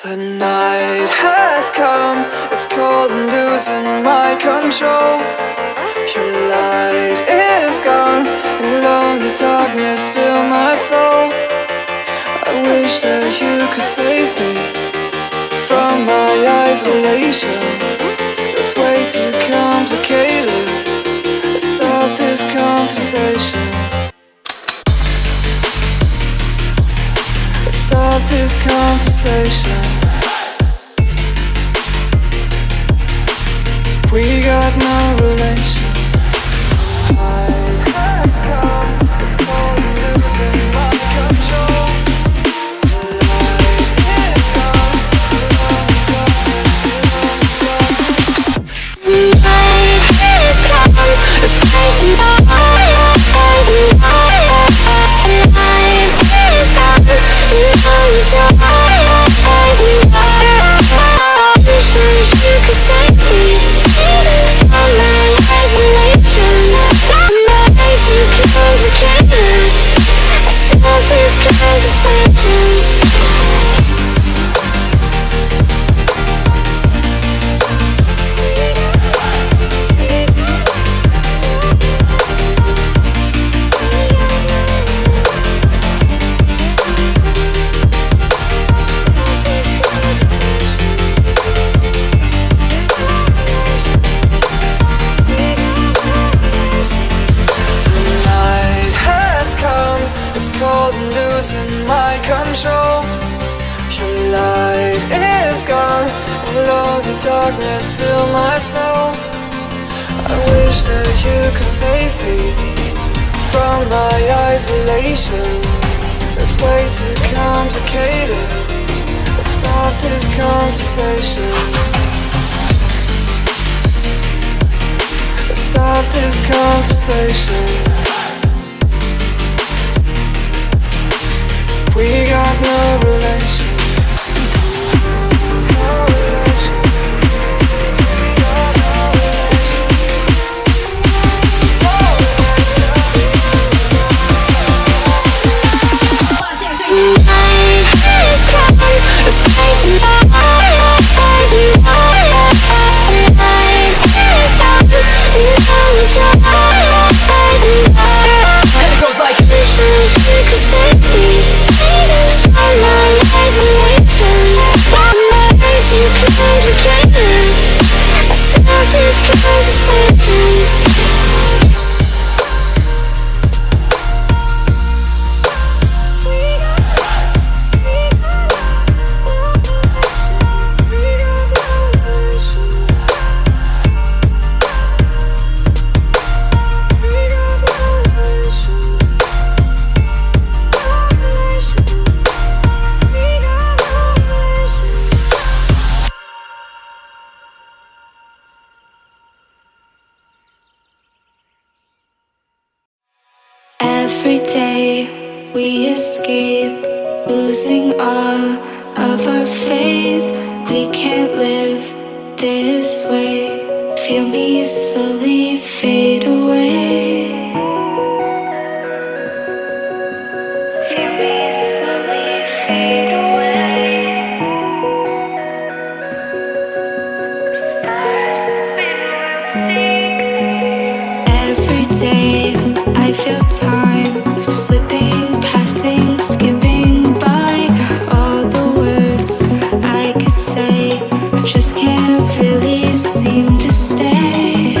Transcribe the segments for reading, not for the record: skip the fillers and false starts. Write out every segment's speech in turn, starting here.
The night has come, it's cold and losing my control. Your light is gone, and lonely darkness fill my soul. I wish that you could save me from my isolation. It's way too complicated. Let's stop this conversation. Let's stop this conversation. We got no relation. I have come, it's cold and losing my control. The light is gone, the night is gone, it's crazy. The light is gone, I wish that you could save me from my isolation. My eyes are complicated. I stop this conversation. Losing my control. Your light is gone, and lonely darkness fill my soul. I wish that you could save me from my isolation. It's way too complicated. Let's stop this conversation. Let's stop this conversation. We got no relation. No relation. We got no relation. No relation. Night is gone, it's crazy. Night is gone, and it goes like wish that you could save me. My isolation, my eyes are complicated. I start this conversation. Every day we escape, losing all of our faith. We can't live this way. Feel me slowly fade away. Feel me slowly fade away. As far as the wind will take me. Every day I feel time slipping, passing, skipping by. All the words I could say just can't really seem to stay.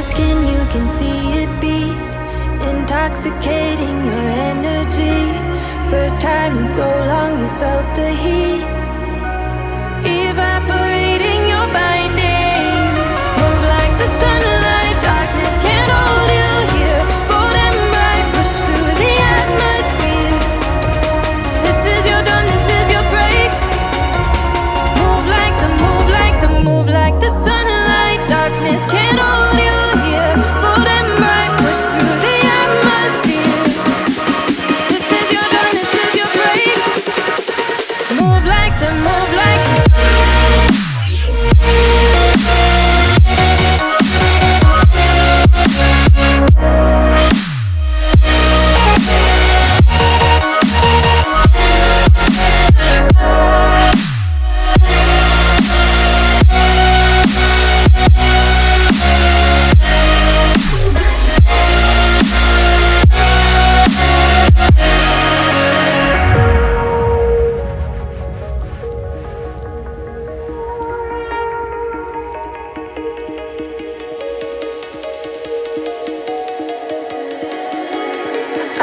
skin, you can see it beat, intoxicating your energy. First time in so long you felt the heat, evaporating your bindings. Move like the sunlight, darkness can't hold you here. Bold and bright, push through the atmosphere. This is your dawn, this is your break. Move like the, move like the, move like the sunlight, darkness can't hold you here. Bold and bright, push through the atmosphere. This is your dawn, this is your break. Move like the, move like the.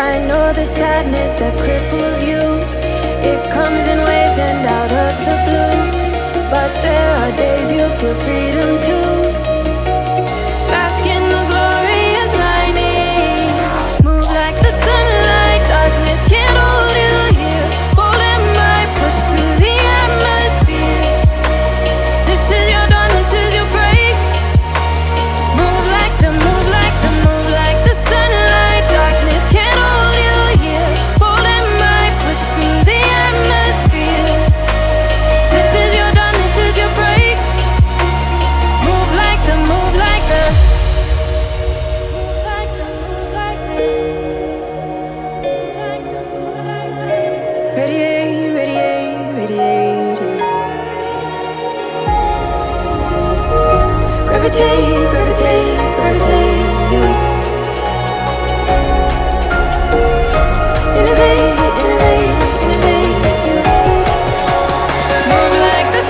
I know the sadness that cripples you. It comes in waves and out of the blue. But there are days you feel freedom too. Bask in the glorious lightning. Move like the sunlight, darkness can't hold you here. Bold and bright, push through the atmosphere. This is your dawn, this is your break. Move like the, move like the, move like the sunlight, darkness can't hold you here. Bold and bright, push through the atmosphere. This is your dawn, this is your break. Move like the, move like the, move like the, move like the, move like the, move like the. Radiate, radiate, radiate. Gravitate, gravitate, gravitate. Innovate, innovate, innovate. Move like the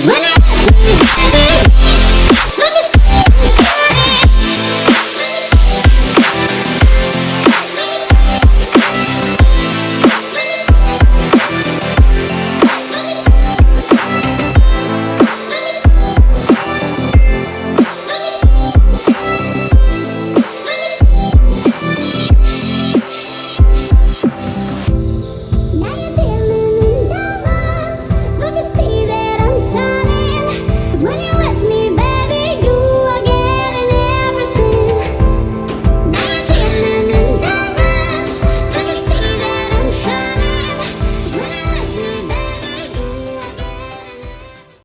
When I